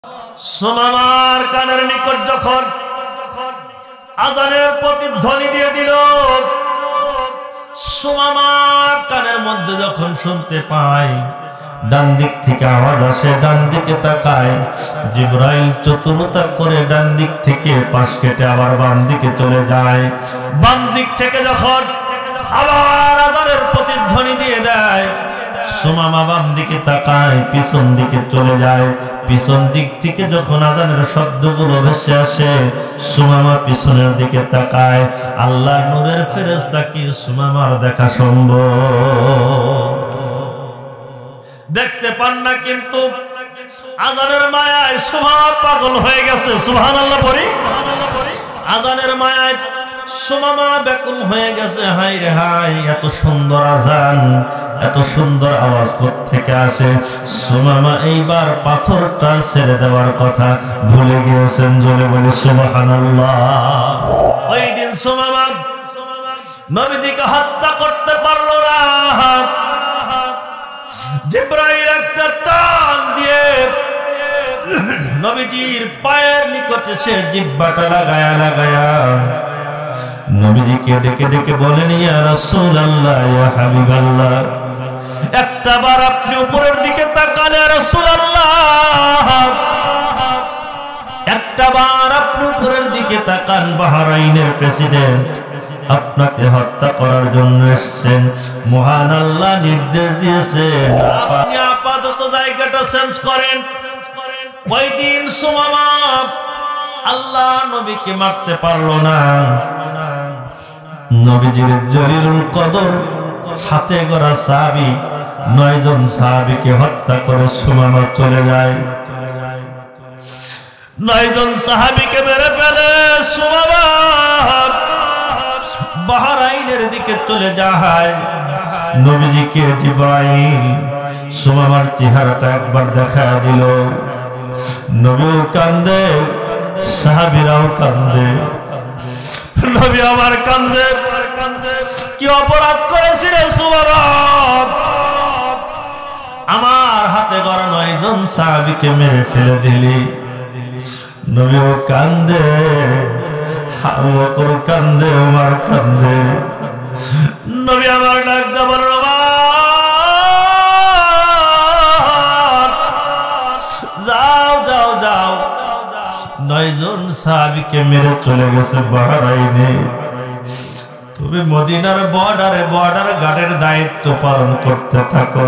সুমামার কানের নিকট যখন আজানের প্রতিধ্বনি দিয়ে দিল, সুমামা কানের মধ্যে যখন শুনতে পায় ডান দিক থেকে আওয়াজ আসে, ডান দিকে তাকায়, জিবরাইল চতুরতা করে ডান দিক থেকে পাশ কেটে আবার বাম দিকে চলে যায়। বাম দিক থেকে যখন আবার আজানের প্রতিধ্বনি দিয়ে দেয়, সুমামা বাম দিকে তাকায়, পিছন দিকে চলে যায়। পিছন দিক থেকে যখন আজানের শব্দগুলো ভেসে আসে, সুমামা পিছনের দিকে তাকায়। আল্লাহর নূরের ফেরেশতা কি সুমামার দেখা সম্ভব? দেখতে পান না, কিন্তু আজানের মায়ায় সুমামা পাগল হয়ে গেছে। সুবহানাল্লাহ পড়ি। আজানের মায়ায় সুমামা ব্যাকুল হয়ে গেছে। হায় রে হায়, এত সুন্দর আজান, এত সুন্দর আওয়াজ কোত্থেকে আসে? সুমামা এইবার পাথরটা ছেড়ে দেওয়ার কথা ভুলে গিয়েছেন। জোরে বলি সুবহানাল্লাহ। ওই দিন সুমামা নবীজিকে হত্যা করতে পারলো না। জিবরাইল একটা টান দিয়ে নবীজির পায়ের নিকটে সে জিহ্বাটা লাগায়া লাগায়া নবীজিকে ডেকে ডেকে বলেন, ইয়া রাসূলুল্লাহ, ইয়া হাবিবাল্লাহ, একটা বার আপনি উপরের দিকে তাকান ইয়া রাসূলুল্লাহ, একটা বার আপনি উপরের দিকে তাকান। বাহরাইনের প্রেসিডেন্ট আপনাকে হত্যা করার জন্য এসেছেন। মহান আল্লাহ নির্দেশ দিয়েছেন আপনি আপাতত জায়গাটা চেঞ্জ করেন। ওই দিন সুমামা আল্লাহ নবীকে মারতে পারলো না। নবীজির জলিলুল কদর হাতে গড়া সাহাবী 9 জন সাহাবীকে হত্যা করে সুমামা চলে যায়। 9 জন সাহাবীকে মেরে ফেলে সুমামা বাহরাইনের দিকে চলে যায়। নবীজিকে জিবরাইল সুমামার চেহারাটা একবার দেখা দিল। নবীও কান্দে, সাহাবীরাও কান্দে। নবী আমার কান্দে, কি অপরাধ করেছি রে সুমামা? আমার হাতে গড়া 9 জন সাহাবীকে মেরে ফেলে দিলি। নবীও কান্দে, আবু বকর কান্দে, ওমর কান্দে। নবী আমার ডাক দিয়ে বলল, যাও যাও যাও, 9 জন সাহাবীকে মেরে চলে গেছে বাহরাইনে। তুমি মদিনার বর্ডার গার্ডের দায়িত্ব পালন করতে থাকো।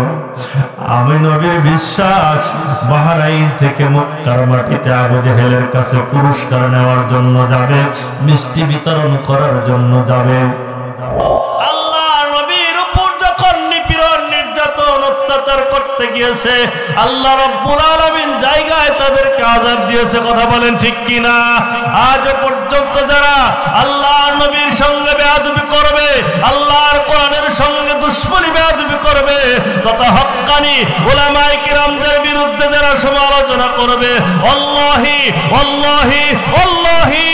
আমি নবীর বিশ্বাস, বাহরাইন থেকে মক্কার মাটিতে আবু জেহেলের কাছে পুরস্কার নেওয়ার জন্য যাবে, মিষ্টি বিতরণ করার জন্য যাবে। আল্লাহ নবীর উপর যখন নিপীড়ন নির্যাতন অত্যাচার করতে গিয়েছে, আল্লাহ রাব্বুল আলামিন জায়গায় তাদেরকে আযাব দিয়েছে। কথা বলেন ঠিক কিনা? আজ পর্যন্ত যারা আল্লাহ নবীর সঙ্গে বেয়াদবি করবে, আল্লাহর কোরআনের সঙ্গে দুশমনি বেয়াদবি করবে, তথা হক্কানি উলামায়ে কিরামদের বিরুদ্ধে যারা সমালোচনা করবে, আল্লাহি আল্লাহি আল্লাহি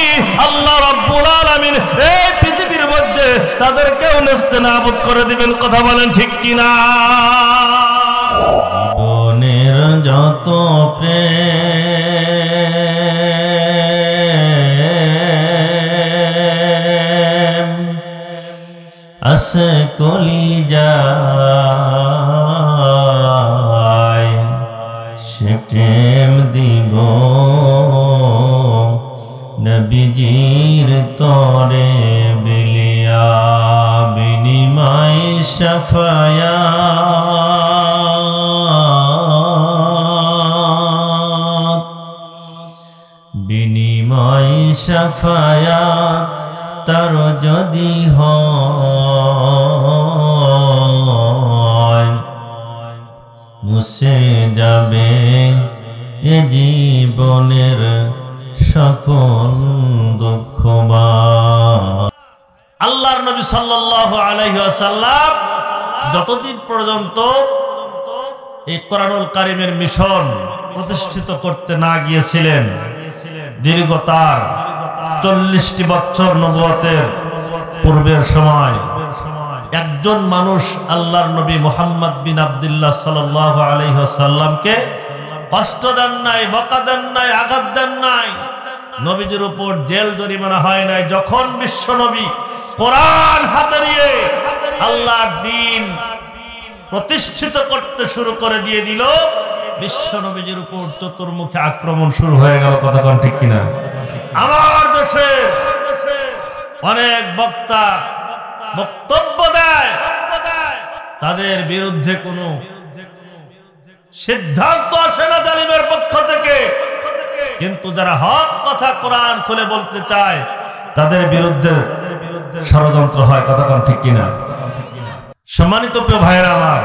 আল্লাহ রাব্বুল আলামিন এই পৃথিবীর মধ্যে তাদেরকেও নেস্তেনাবুদ করে দিবেন। কথা বলেন ঠিক কিনা? জীবনের যত প্রেম আছে কলিজায়, সে প্রেম দিব নবীজির তরে বিলিয়া, বিনিময় শাফায়াত, বিনিময় শাফায়াত তার যদি হয়, মুছে যাবে এ জীবনের সকল দুঃখ। আল্লাহর নবী সাল্লাল্লাহু আলাইহি ওয়াসাল্লাম যতদিন পর্যন্ত এই কোরআনুল কারীমের মিশন প্রতিষ্ঠিত করতে না গিয়েছিলেন, দীর্ঘ তার 40টি বছর নবুয়তের পূর্বের সময় একজন মানুষ আল্লাহর নবী মুহাম্মদ বিন আব্দুল্লাহ সাল্লাল্লাহু আলাইহি ওয়াসাল্লামকে কষ্ট দেন নাই, বকা দেন নাই, আঘাত দেন নাই, নবীজির উপর জেল জরিমানা হয় নাই। যখন বিশ্ব নবী কোরআন হাতে নিয়ে আল্লাহর দ্বীন প্রতিষ্ঠিত করতে শুরু করে দিয়ে দিল, বিশ্ব নবীজির উপর চতুর্মুখী আক্রমণ শুরু হয়ে গেল। কতক্ষণ ঠিক কিনা? আমার দেশে অনেক বক্তা বক্তব্য দেয়, তাদের বিরুদ্ধে কোনো সিদ্ধান্ত আসে না জালিমের পক্ষ থেকে, কিন্তু যারা হক কথা কোরআন খুলে বলতে চায় তাদের বিরুদ্ধে ষড়যন্ত্র হয়। কতক্ষণ ঠিক কিনা? সম্মানিত প্রিয় ভাইরা আমার,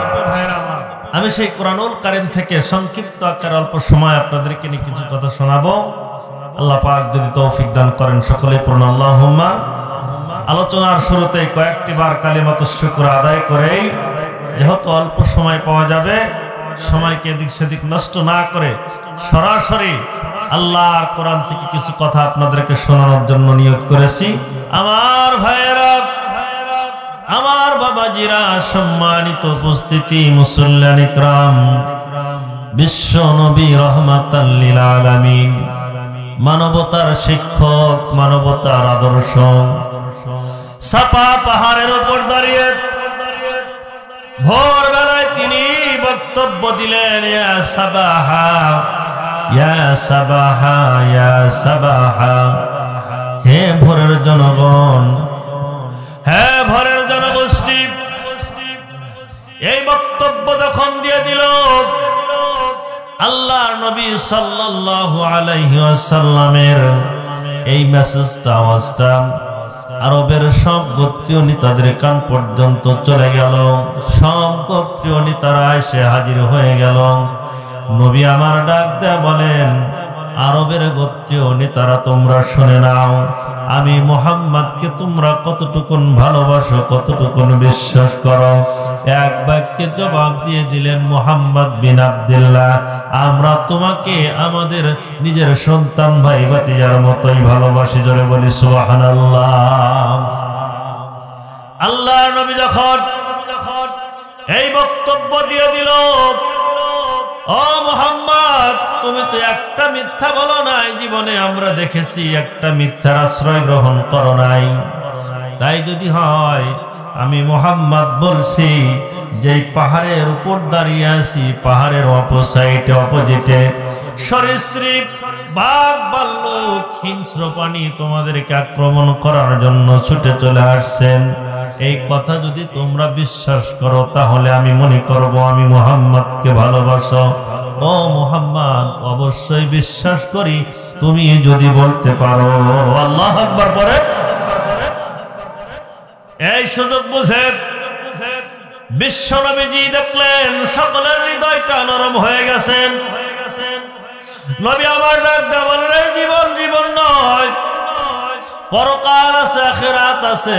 আমি সেই কোরআনুল কারীম থেকে সংক্ষিপ্ত আকারে অল্প সময় আপনাদেরকে নিয়ে কিছু কথা শোনাবো। আল্লাহ পাক যদি তৌফিক দান করেন সকলেই পড়ুন আল্লাহুম্মা। আলোচনার শুরুতে কয়েকটি বার কালিমাতুশ শুকর আদায় করেই, যেহেতু অল্প সময় পাওয়া যাবে, সময়কে এদিক সেদিক নষ্ট না করে সরাসরি আল্লাহর কোরআন থেকে কিছু কথা আপনাদেরকে শোনানোর জন্য নিয়ত করেছি। আমার ভাইয়েরা, আমার বাবাজিরা, সম্মানিত উপস্থিতি, মুসল্লিয়ান ইকরাম, বিশ্ব নবী রহমাতাল লিল আলামিন, মানবতার শিক্ষক, মানবতার আদর্শ, সাপা পাহাড়ের উপর দাঁড়িয়ে ভোরবেলায় তিনি বক্তব্য দিলেন, ইয়া সাবাহা, ইয়া সাবাহা, ইয়া সাবাহা, হে ভোরের জনগণ, হে ভোরের জনগোষ্ঠী। এই বক্তব্য যখন দিয়ে দিল, আল্লাহর নবী সাল্লাল্লাহু আলাইহি ওয়াসাল্লামের এই মেসেজটা, আওয়াজটা আরবের সব গোত্রীয় নেতাদের কান পর্যন্ত চলে গেল। সব গোত্রীয় নেতারা এসে হাজির হয়ে গেল। নবী আমার ডাক দেয়া বলেন, আরবের গোত্রীয় নেতারা তোমরা শুনে নাও, আমি মুহাম্মদকে তোমরা কতটুকুন ভালোবাসো, কতটুকুন বিশ্বাস করো। এক বাক্যে জবাব দিয়ে দিলেন, মুহাম্মদ বিন আব্দুল্লাহ, আমরা তোমাকে আমাদের নিজের সন্তান ভাই ভাতিজার মতোই ভালোবাসি। জোরে বলি সুবহানাল্লাহ। আল্লাহর নবী যখন এই বক্তব্য দিয়ে দিল, ও মুহাম্মদ, তুমি তো একটা মিথ্যা বলো নাই, জীবনে আমরা দেখেছি একটা মিথ্যার আশ্রয় গ্রহণ করো নাই। তাই যদি হয়, আমি মুহাম্মদ বলছি যে পাহাড়ের উপর দাঁড়িয়ে আছি, পাহাড়ের অপোসাইডে, অপোজিটে সরীসৃপ, বাঘ, ভাল্লুক, হিংস্র প্রাণী তোমাদেরকে আক্রমণ করার জন্য ছুটে চলে আসছেন। এই কথা যদি তোমরা বিশ্বাস করো, তাহলে আমি মনে করব আমি মুহাম্মদকে ভালোবাসো। ও মুহাম্মদ, অবশ্যই বিশ্বাস করি, তুমি যদি বলতে পারো। আল্লাহু আকবার পড়ে। এই সুযোগ বুঝে বিশ্ব নবীজি দেখলেন সকলের হৃদয়টা নরম হয়ে গেছেন। নবী আমার ডাক দেয়া বলেন, এই জীবন জীবন নয়, পরকাল আছে, আখিরাত আছে।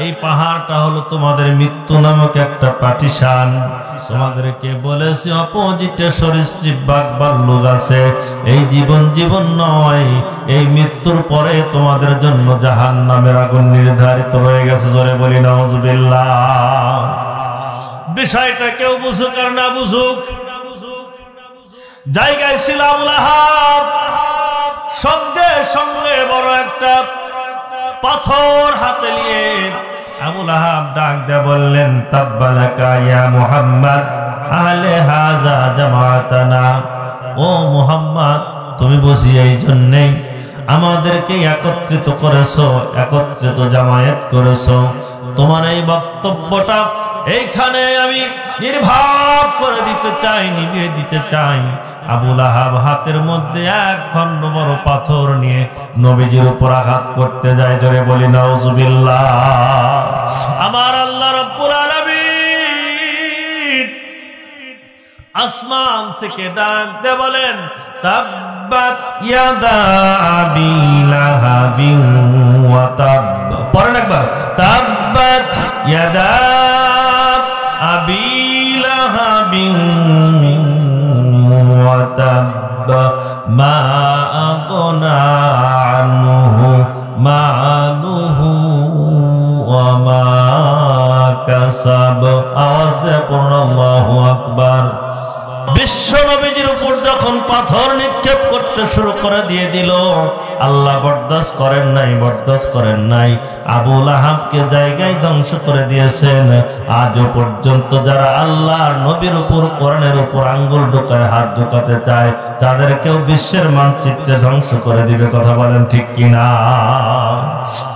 এই পাহাড়টা হলো তোমাদের মৃত্যু নামক একটা পাটিশান। তোমাদেরকে বলেছি অপোজিটে সরীসৃপ, বাঘ, ভাল্লুক আছে। এই জীবন জীবন নয়, এই মৃত্যুর পরে তোমাদের জন্য জাহান্নামের আগুন নির্ধারিত হয়ে গেছে। জোরে বলি নাউজুবিল্লাহ। বিষয়টা কেউ বুঝুক আর না বুঝুক, জায়গায় ছিল আবু লাহাব, সঙ্গে সঙ্গে বড় একটা পাথর হাতে নিয়ে আবু লাহাব ডাক দিয়ে বললেন, তাব্বালাকা ইয়া মুহাম্মদ, আহলে হাযা জামাতানা। ও মুহাম্মদ, তুমি বুঝি এই জন্যই আমাদেরকে একত্রিত করেছো, একত্রিত জামায়াত করেছো। তোমার এই বক্তব্যটা এইখানে আমি নির্বাক করে দিতে চাই, নিভিয়ে দিতে চাই। আবু লাহাব হাতের মধ্যে এক খণ্ড বড় পাথর নিয়ে নবীজির উপর আঘাত করতে যায়। জোরে বলি নাউজুবিল্লাহ। আমার আল্লাহ রাব্বুল আলামিন আসমান থেকে ডাক দিয়ে বলেন, তাব্বাত ইয়াদা আবি লাহাবিন ওয়া তাব। পড়েন একবার, তাব্বাত ইয়াদা আবি লাহাবিন ওয়া তাব মা আগনা আনহু মালুহু ওয়া মা কাসাব। আওয়াজ দিয়ে পড়ুন আল্লাহু আকবার। বিশ্ব বিশ্ব নবীজির উপর যখন পাথর নিক্ষেপ করতে শুরু করে দিয়ে দিল, আল্লাহ বরদাস্ত করেন নাই। আবু লাহাবকে জায়গায় ধ্বংস করে দিয়েছেন। আজও পর্যন্ত যারা আল্লাহর নবীর উপর, কোরআনের উপর আঙ্গুল ঢোকায়, হাত ঢোকাতে চায়, তাদেরকেও বিশ্বের মানচিত্রে ধ্বংস করে দিবে। কথা বলেন ঠিক কিনা?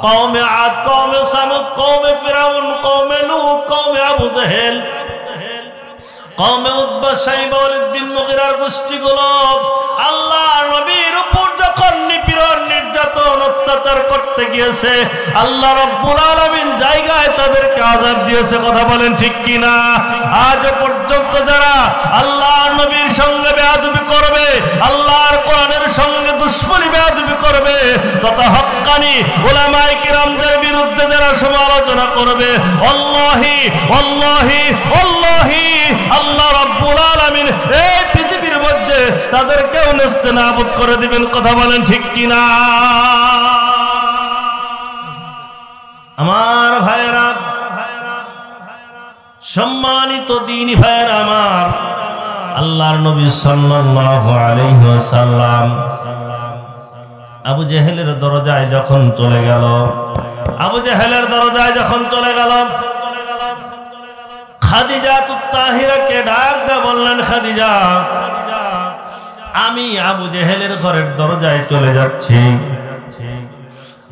কওমে আদ, কওমে সামুদ, কওমে ফিরাউন, কওমে লূত, কওমে আবু জেহেল, কওমে উতবা, শাইবা, ওয়ালিদ বিন মুগীরার গোষ্ঠীগুলো আল্লাহর নবীর উপর যখন নিপীড়ন, নির্যাতন, অত্যাচার করতে গিয়েছে, আল্লাহ রাব্বুল আলামিন জায়গায় তাদেরকে আযাব দিয়েছে। কথা বলেন ঠিক কিনা? আজ পর্যন্ত যারা আল্লাহর নবীর সঙ্গে বেয়াদবি করবে, আল্লাহর কোরআনের সঙ্গে দুশমনী বেয়াদবি করবে, তথা হক্কানি উলামায়ে কিরামদের বিরুদ্ধে যারা সমালোচনা করবে, আল্লাহি আল্লাহি আল্লাহি আল্লাহ রাব্বুল আলামিন এই পৃথিবীর মধ্যে তাদেরকেও নেস্তেনাবুদ করে দিবেন। কথা বলেন ঠিক কিনা? আমার ভাইরা, সম্মানিত দ্বীনি ভাইরা আমার, আল্লাহর নবী সাল্লাল্লাহু আলাইহি ওয়াসাল্লাম আবু জেহেলের দরজায় যখন চলে গেল, খাদিজাতুত তাহিরাকে ডাক দিয়ে বললেন, খাদিজা, আমি আবু জেহেলের ঘরের দরজায় চলে যাচ্ছি,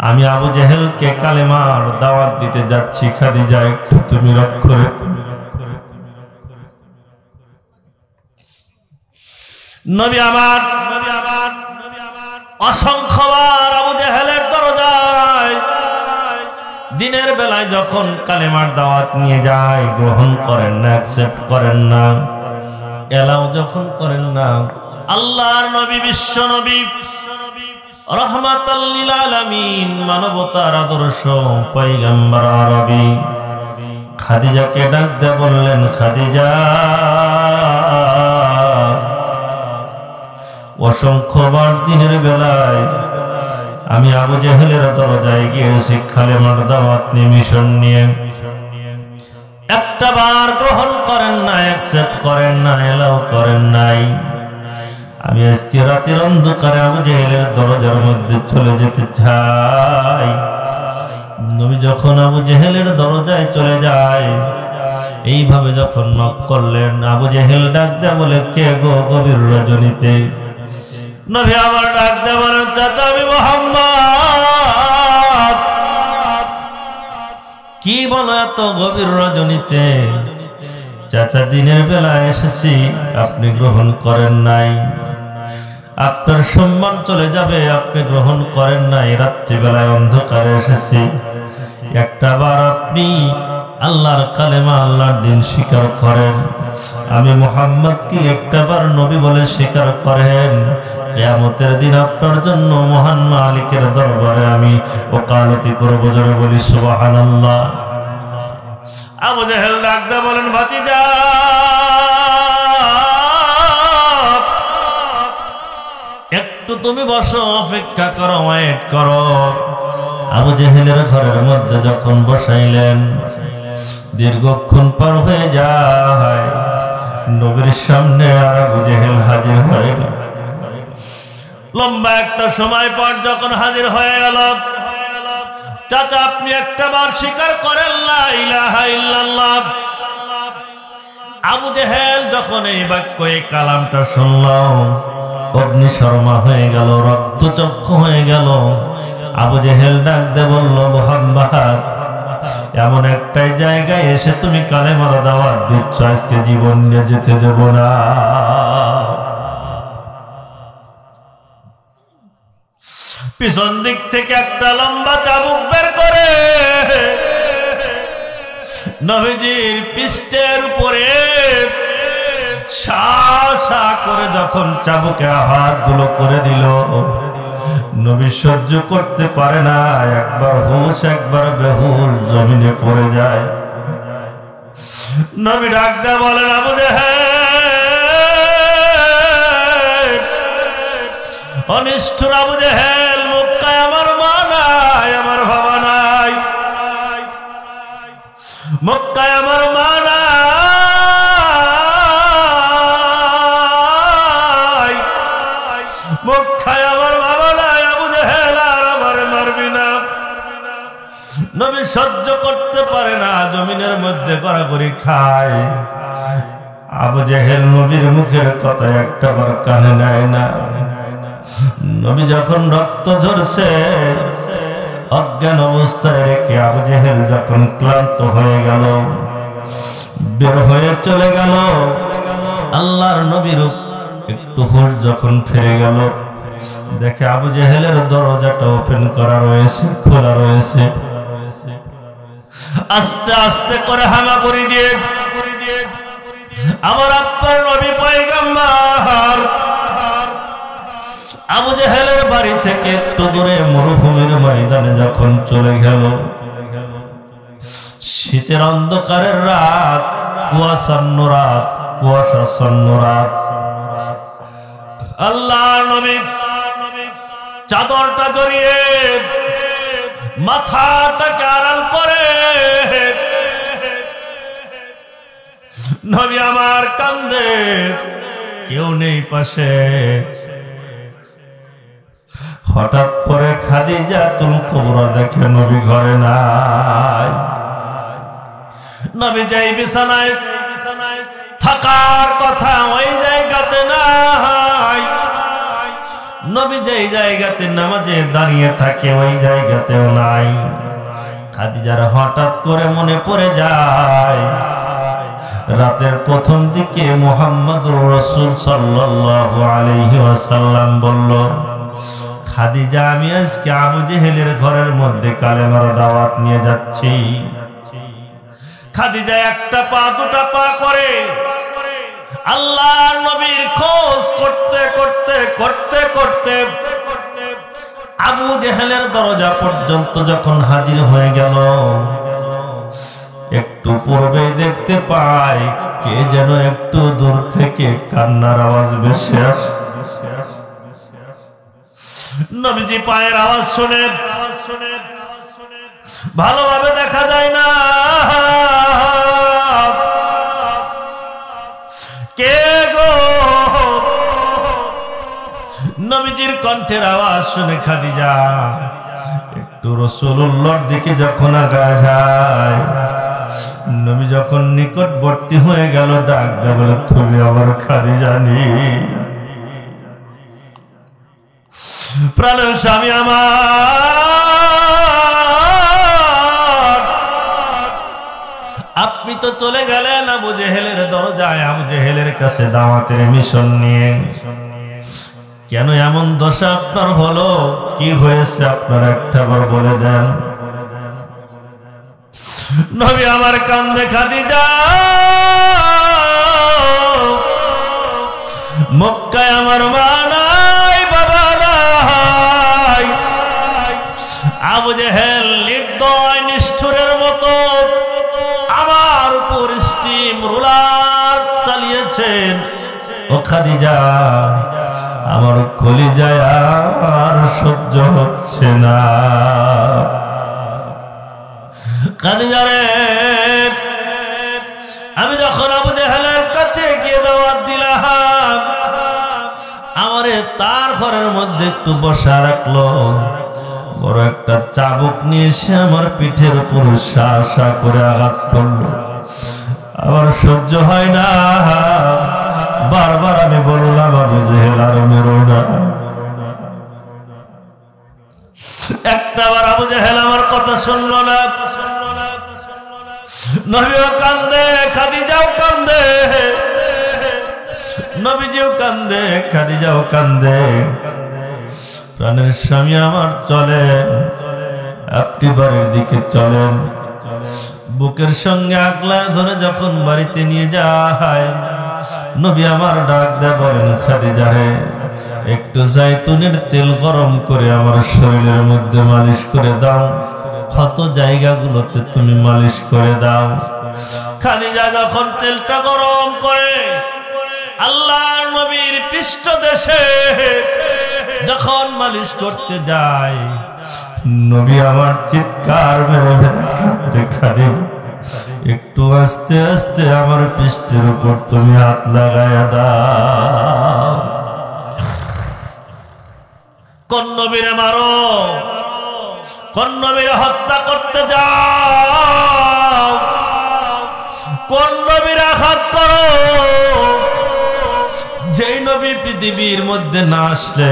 আমি আবু জেহেলকে কালেমার দাওয়াত দিতে যাচ্ছি, খাদিজা একটু তুমি রক্ষা রেখো। নবী আমার অসংখ্যবার আবু জেহেলের দরজায় দিনের বেলায় যখন কালেমার দাওয়াত নিয়ে যায়, গ্রহণ করেন না, অ্যাকসেপ্ট করেন না, এলাও যখন করেন না। আল্লাহর নবী, বিশ্ব নবী, রাহমাতাল লিল আলামিন, মানবতার আদর্শ পয়গম্বর আরবী খাদিজাকে ডাক দিয়ে বললেন, খাদিজা, অসংখ্যবার দিনের বেলায় আমি আবু জেহেলের দরজায় গিয়েছি কালেমার দাওয়াত নিয়ে, মিশন নিয়ে, একটা বার গ্রহণ করেন না, অ্যাকসেপ্ট করেন না, এলাও করেন নাই। আমি আজকে রাতের অন্ধকারে আবু জেহেলের দরজার মধ্যে চলে যেতে চাই। নবী যখন আবু জেহেলের দরজায় চলে যায়, এইভাবে যখন নক করলেন, আবু জেহেল ডাক দেয়া বলে, কে গো গভীর রজনীতে? নবী আবার ডাক দেয়া বলেন, চাচা, আমি মুহাম্মদ। কি বলো এত গভীর রজনীতে? চাচা, দিনের বেলা এসেছি, আপনি গ্রহণ করেন নাই, আপনার সম্মান চলে যাবে, আপনি গ্রহণ করেন নাই। রাত্রিবেলায় অন্ধকারে এসেছি, একটা বার আপনি আল্লাহর কালেমা, আল্লাহর দিন স্বীকার করেন, আমি মুহাম্মদ কি একটা বার নবী বলে স্বীকার করেন, কিয়ামতের দিন আপনার জন্য মহান মালিকের দরবারে আমি ওকালতি করব। জোরে বলি সুবহানাল্লাহ। আবু জেহেল ডাক দিয়ে বলেন, ভাতিজা, একটু তুমি বসো, অপেক্ষা করো, ওয়েট করো। আবু জেহেলের ঘরের মধ্যে যখন বসাইলেন, দীর্ঘক্ষণ পার হয়ে যায়, নবীর সামনে আর আবু জেহেল হাজির হয় না। লম্বা একটা সময় পর যখন হাজির হয়ে গেল, চাচা, আপনি একটা বার স্বীকার করেন লা ইলাহা ইল্লাল্লাহ। আবু জেহেল যখন এই বাক্য, এই কালামটা শুনল, অগ্নিশর্মা হয়ে গেল, রক্তচক্ষু হয়ে গেল। আবু জেহেল ডাক দিয়ে বলল, মুহাম্মদ, এমন একটাই জায়গায় এসে তুমি কালেমার দাওয়াত দিচ্ছ, আজকে জীবন নিয়ে যেতে দেব না। পিছন দিক থেকে একটা লম্বা চাবুক বের করে নবীজির পৃষ্ঠের উপরে শা করে যখন চাবুকে আঘাতগুলো করে দিল, নবী সহ্য করতে পারে না, একবার হুশ একবার বেহুশ জমিনে পড়ে যায়। নবী ডাক দিয়ে বলেন, আবু জেহেল, অনিষ্ঠুর আবু জেহেল, মক্কায় আমার মা নাই, আমার বাবা নাই, মক্কায় আমার মা নাই, নবী সহ্য করতে পারে না, জমিনের মধ্যে গড়াগড়ি খায়। আবু জেহেল নবীর মুখের কথা একটাবার কানে নেয় না। নবী যখন রক্ত ঝরছে অজ্ঞান অবস্থায় রেখে আবু জেহেল যখন ক্লান্ত হয়ে গেল, বের হয়ে চলে গেল। আল্লাহর নবীর একটু হুঁশ যখন ফিরে গেল, দেখে আবু জেহেলের দরজাটা ওপেন করা রয়েছে, খোলা রয়েছে। আস্তে আস্তে করে হামাগুড়ি দিয়ে আমার আপনার নবী পয়গম্বর আবু জেহেলের বাড়ি থেকে একটু দূরে মরুভূমির ময়দানে যখন চলে গেল, শীতের অন্ধকারের রাত, কুয়াশাচ্ছন্ন রাত, কুয়াশাচ্ছন্ন রাত। আল্লাহর নবী চাদরটা জড়িয়ে মাথাটাকে আড়াল করে নবী আমার কান্দে, কেউ নেই পাশে। হঠাৎ করে খাদিজাতুল কুবরা দেখে নবী ঘরে নাই। নবী যেই বিছানায় থাকার কথা ওই জায়গাতে নাই। নবী যেই জায়গাতে নামাজে দাঁড়িয়ে থাকে ওই জায়গাতেও নাই। খাদিজার হঠাৎ করে মনে পড়ে যায় রাতের প্রথম দিকে মুহাম্মদুর রাসূল সাল্লাল্লাহু আলাইহি ওয়াসাল্লাম বলল, খাদিজা আমি আজকে আবু জেহেলের ঘরের মধ্যে কালেমার দাওয়াত নিয়ে যাচ্ছি। খাদিজা একটা পা দুটা পা করে আল্লাহর নবীর খোঁজ করতে করতে করতে করতে আবু জেহেলের দরজা পর্যন্ত যখন হাজির হয়ে গেল, একটু পূর্বে দেখতে পায় কে যেন একটু দূর থেকে কান্নার আওয়াজ ভেসে আসে। নবীজি পায়ের আওয়াজ শুনে ভালোভাবে দেখা যায় না কে গো। নবীজির কণ্ঠের আওয়াজ শুনে খাদিজা একটু রাসূলুল্লাহর দিকে যখন আগায় যায়, নবী যখন নিকটবর্তী হয়ে গেল ডাক দিয়ে বলে, তুমি আমার খাদিজা নি, প্রাণের স্বামী আমার, আপনি তো চলে গেলেন আবু জেহেলের দরজায় আবু জেহেলের কাছে দাওয়াতের মিশন নিয়ে। কেন এমন দশা আপনার হলো? কি হয়েছে আপনার একটাবার বলে দেন। নবী আমার কান্দে, খাদিজা মক্কায় আমার মা নাই, বাবা নাই। আবু জেহেল নির্দয় নিষ্ঠুরের মতো আমার উপর স্টিম রোলার চালিয়েছেন। ও খাদিজা আমার কলিজায় আর সহ্য হচ্ছে না। খাদিজা রে, আমি যখন আবু জেহেলের কাছে গিয়ে দাওয়াত দিলাম, আমারে তার ঘরের মধ্যে একটু বসা রাখলো, বড় একটা চাবুক নিয়ে এসে আমার পিঠের উপর সা সা করে আঘাত করলো। আমার সহ্য হয় না, বারবার আমি বললাম আবু জেহেল আর মেরো না। একটাবার আবু জেহেল আমার কথা শুনলো না। নবীও কান্দে, খাদিজাও কান্দে, নবীজিও কান্দে, খাদিজাও কান্দে। প্রাণের স্বামী আমার চলেন, আপনি বাড়ির দিকে চলেন। বুকের সঙ্গে আগলা ধরে যখন বাড়িতে নিয়ে যায়, নবী আমার ডাক দেয় বলেন, খাদিজা রে, একটু জাইতুনের তেল গরম করে আমার শরীরের মধ্যে মালিশ করে দাও, ক্ষত জায়গাগুলোতে তুমি মালিশ করে দাও। খাদিজা যখন তেলটা গরম করে আল্লাহর নবীর পৃষ্ঠদেশে যখন মালিশ করতে যায়, নবী আমার চিৎকার মেরে মেরে কাঁদতে, খাদিজা একটু আস্তে আস্তে আমার পৃষ্ঠের উপর তুমি হাত লাগায়া দাও। কোন নবীরে মারো, কোন নবীর হত্যা করতে যাও, কোন নবীর আঘাত করো, যেই নবী পৃথিবীর মধ্যে না আসলে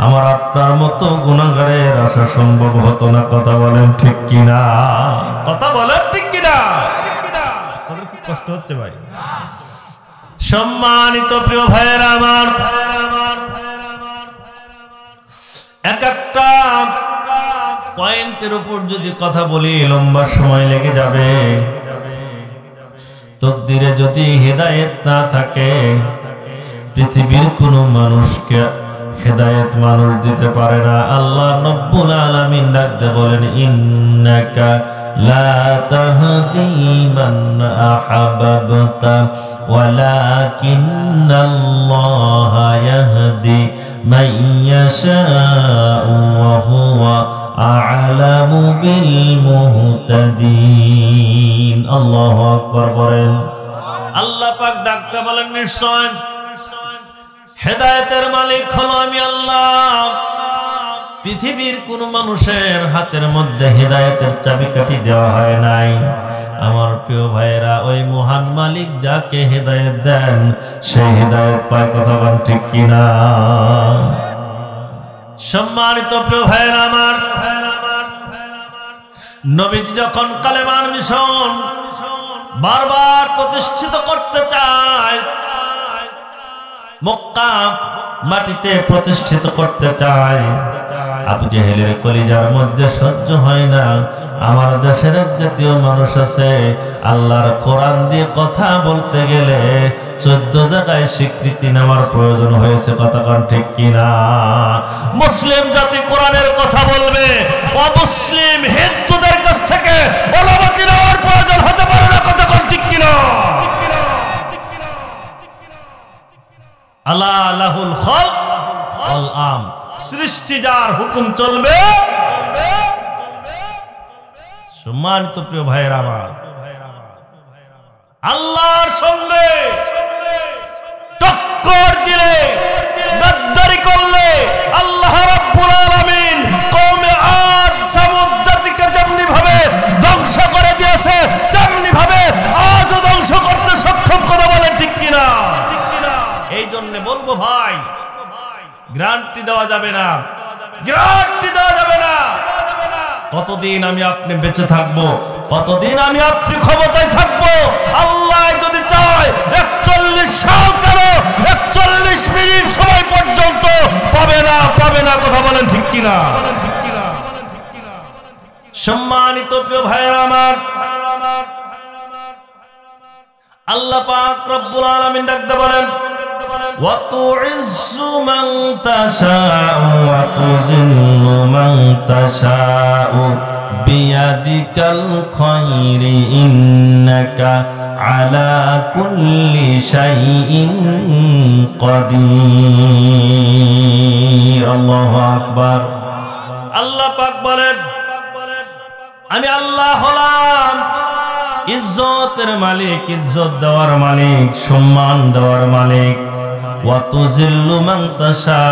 আমার আপনার মতো গুনাহগারের আসা সম্ভব হতো না। কথা বলেন ঠিক কিনা? কথা বলেন ঠিক কিনা? খুব কষ্ট হচ্ছে ভাই। সম্মানিত প্রিয় ভাইয়েরা আমার, এক একটা পয়েন্টের উপর যদি কথা বলি লম্বা সময় লেগে যাবে। তকদিরে যদি হেদায়েত না থাকে পৃথিবীর কোনো মানুষকে হেদায়েত মানুষ দিতে পারে না। আল্লাহ রব্বুল আলামিন ডাকতে বলেন, ইন্নাকা লা তাহদি মান আহাবাবতা ওয়ালাকিন্নাল্লাহা ইয়াহদি মান ইয়াশাউ ওয়া হুয়া আ'লামু বিল মুহতাদিন। আল্লাহু আকবার বলেন। আল্লাহ পাক ডাকতে বলেন, নিশ্চয় হেদায়েতের মালিক হলো আমি আল্লাহ। পৃথিবীর কোন মানুষের হাতের মধ্যে হেদায়েতের চাবিকাঠি দেওয়া হয় নাই। আমার প্রিয় ভাইয়েরা, ওই মহান মালিক যাকে হেদায়েত দেন সেই হেদায়েত পায়। কথা বলেন ঠিক কিনা? সম্মানিত প্রিয় ভাইয়েরা আমার, নবীজি যখন কালেমার মিশন বারবার প্রতিষ্ঠিত করতে চায়, মক্কা মাটিতে প্রতিষ্ঠিত করতে চায়, আবু জেহেলের কলিজার মধ্যে সহ্য হয় না। আমার দেশের এক জাতীয় মানুষ আছে, আল্লাহর কোরআন দিয়ে কথা বলতে গেলে 14 জায়গায় স্বীকৃতি নেওয়ার প্রয়োজন হয়েছে। কথা কোন ঠিক কিনা? মুসলিম জাতি কোরআনের কথা বলবে, অমুসলিম হিন্দুদের কাছ থেকে অনুমতি নেওয়ার প্রয়োজন হতে পারে না। কথা কোন ঠিক কিনা? আল্লাহ লাহুল খালক ওয়াল আমর, সৃষ্টি যার হুকুম চলবে। সম্মানিত প্রিয় ভাইয়েরা আমার, আল্লাহর সঙ্গে টক্কর দিলে, গাদ্দারি করলে আল্লাহ রাব্বুল আলামিন কওমে আদ সামুদ জাতিকে যেমনি ভাবে ধ্বংস করে দিয়েছে তেমনি ভাবে আজও ধ্বংস করতে সক্ষম। কথা বলেন ঠিক কিনা? এই জন্য বলবো ভাই, গ্যারান্টি দেওয়া যাবে না, গ্যারান্টি দেওয়া যাবে না। কতদিন আমি আপনি বেঁচে থাকবো, কতদিন আমি আপনি ক্ষমতায় থাকবো, আল্লাহ যদি চায় 41 সাল কেন 41 মিনিট সময় পর্যন্ত পাবে না, পাবে না। কথা বলেন ঠিক কিনা? সম্মানিত প্রিয় ভাইয়েরা আমার, আল্লাহ পাক রব্বুল আলামিন ডাকতে বলেন, وَتُعِزُّ مَن تَشَاءُ وَتُذِلُّ مَن تَشَاءُ بِيَدِكَ الْخَيْرُ إِنَّكَ عَلَى كُلِّ شَيْءٍ قَدِيرٌ। আল্লাহু আকবার। আল্লাহ পাক বলেন, আমি আল্লাহ হলাম ইজ্জতের মালিক, ইজ্জত দেওয়ার মালিক, সম্মান দেওয়ার মালিক। ওয়াতুজিল্লু মান তাশা,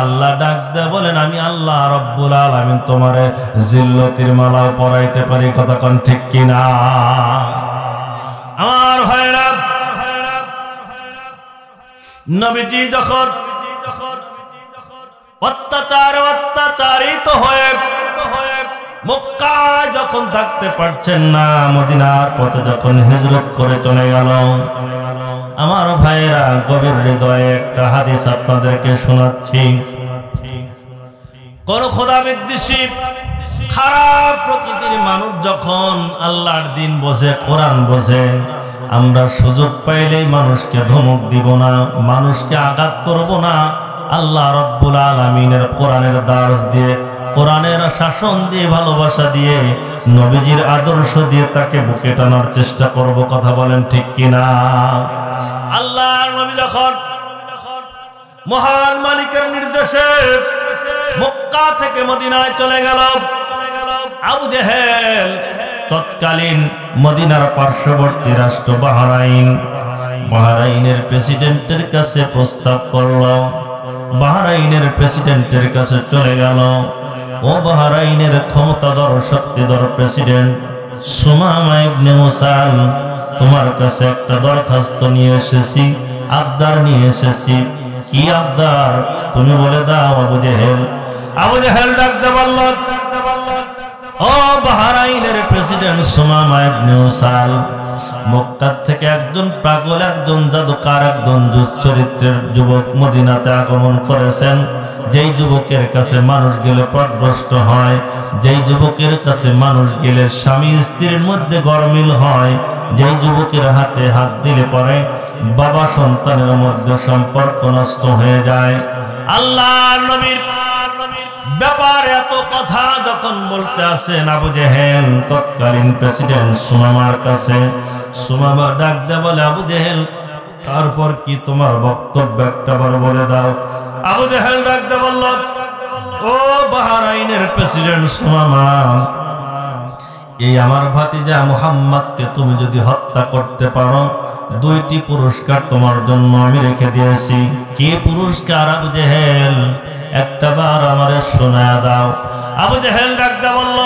আল্লাহ ডাক দেয়া বলেন, আমি আল্লাহ রব্বুল আলামিন তোমারে জিল্লতির মালা পরাইতে পারি। কথা কোন ঠিক কিনা? আমার ভাইরা, নবীজি যখন অত্যাচারিত হয়ে মক্কায় যখন থাকতে পারছেন না, মদিনার পথে যখন হিজরত করে চলে গেল, আমার ভাইয়েরা গভীর হৃদয়ে একটা হাদিস আপনাদেরকে শোনাচ্ছি। কোন খোদা বিদ্বেষী খারাপ প্রকৃতির মানুষ যখন আল্লাহর দিন বসে, কোরআন বসে, আমরা সুযোগ পাইলেই মানুষকে ধমক দিব না, মানুষকে আঘাত করব না। আল্লাহ রব্বুল আলামিনের কোরআনের দার্স দিয়ে, কোরআনের শাসন দিয়ে, ভালোবাসা দিয়ে, নবীজির আদর্শ দিয়ে তাকে বুকে টানার চেষ্টা করব। কথা বলেন ঠিক কিনা? আল্লাহর নবী যখন মহান মালিকের নির্দেশে মক্কা থেকে মদিনায় চলে গেল, আবু জেহেল তৎকালীন মদিনার পার্শ্ববর্তী রাষ্ট্র বাহরাইনের প্রেসিডেন্টের কাছে প্রস্তাব করল। বাহরাইনের প্রেসিডেন্টের কাছে চলে গেল, ও বাহরাইনের ক্ষমতাধর শক্তিধর প্রেসিডেন্ট সুমামা ইবনে উসাল, তোমার কাছে একটা দরখাস্ত নিয়ে এসেছি, আবদার নিয়ে এসেছি। কি আবদার? তুমি বলে দাও। আবু জেহেল ডাকতে বলল, ও বাহরাইনের প্রেসিডেন্ট সুমামা ইবনে উসাল, মক্কা থেকে একজন পাগল, একজন জাদুকার, একজন দুশ্চরিত্রের যুবক মদিনাতে আগমন করেছেন। যেই যুবকের কাছে মানুষ গেলে পথভ্রষ্ট হয়, যেই যুবকের কাছে মানুষ গেলে স্বামী স্ত্রীর মধ্যে গরমিল হয়, যেই যুবকের হাতে হাত দিলে পরে বাবা সন্তানের মধ্যে সম্পর্ক নষ্ট হয়ে যায়। আল্লাহর নবীর ব্যাপারে এত কথা যখন বলতে আসেন আবু জেহেল তৎকালীন প্রেসিডেন্ট সুমামার কাছে, সুমামা ডাক দেয়া বলে, আবু জেহেল তারপর কি তোমার বক্তব্য একটাবার বলে দাও। আবু জেহেল ডাক দেয়া বলল, ও বাহরাইনের প্রেসিডেন্ট সুমামা, এই আমার ভাতিজা মুহাম্মদকে তুমি যদি হত্যা করতে পারো, দুইটি পুরস্কার তোমার জন্য আমি রেখে দিয়েছি। কি পুরস্কার? আবু জেহেল একটা বার আমারে শোনায়া দাও। আবু জেহেল ডাকতে বলল,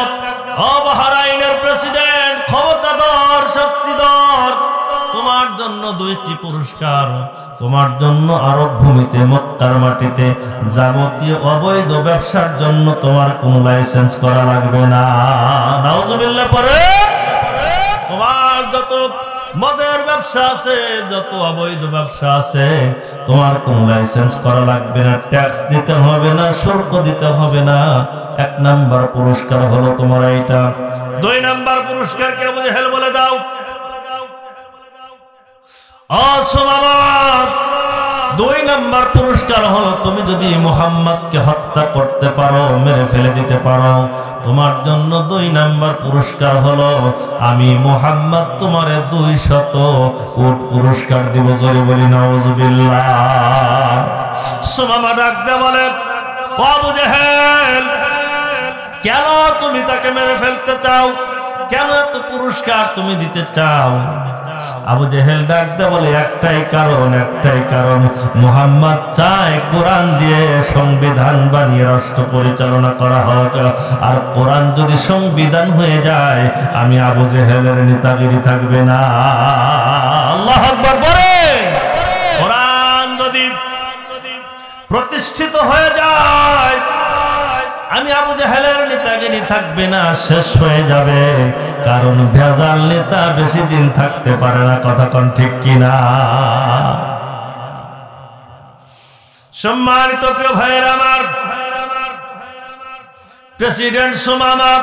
ও বাহরাইনের প্রেসিডেন্ট, ক্ষমতাধর শক্তিধর, তোমার জন্য দুইটি পুরস্কার। তোমার জন্য আরব ভূমিতে মক্কার মাটিতে যাবতীয় অবৈধ ব্যবসার জন্য তোমার কোনো লাইসেন্স করা লাগবে না। নাউজুবিল্লাহ পড়ে। তোমার যত মদের ব্যবসা আছে, যত অবৈধ ব্যবসা আছে, তোমার কোনো লাইসেন্স করা লাগবে না, ট্যাক্স দিতে হবে না, শুল্ক দিতে হবে না। 1 নাম্বার পুরস্কার হলো তোমার এইটা। 2 নাম্বার পুরস্কার কে? আবু জেহেল বলে দাও। অসমাবাদ 2 নাম্বার পুরস্কার হলো তুমি যদি মুহাম্মদকে হত্যা করতে পারো, মেরে ফেলে দিতে পারো, তোমার জন্য 2 নাম্বার পুরস্কার হলো আমি মুহাম্মদ তোমারে 200 উট পুরস্কার দিব। জোরে বলি নাউজুবিল্লাহ। সুমামা ডাকতে বলে, ও আবু জেহেল, কেন তুমি তাকে মেরে ফেলতে চাও? কেন এত পুরস্কার তুমি দিতে চাও? আবু জেহেল ডাকতে বলে, একটাই কারণ, মুহাম্মদ চায় কোরআন দিয়ে সংবিধান বানিয়ে রাষ্ট্র পরিচালনা করা হোক। আর কোরআন যদি সংবিধান হয়ে যায়, আমি আবু জেহেলের নেতাগিরি থাকবে না। আল্লাহু আকবার বলে। কোরআন যদি প্রতিষ্ঠিত হয়ে যায়, আমি আবু জেহেলের নেতাগিরি থাকবে না, শেষ হয়ে যাবে। কারণ ভেজাল নেতা বেশি দিন থাকতে পারে না। কথা কোন ঠিক কিনা? সম্মানিত প্রিয় ভাইয়েরা আমার, প্রেসিডেন্ট সুমামা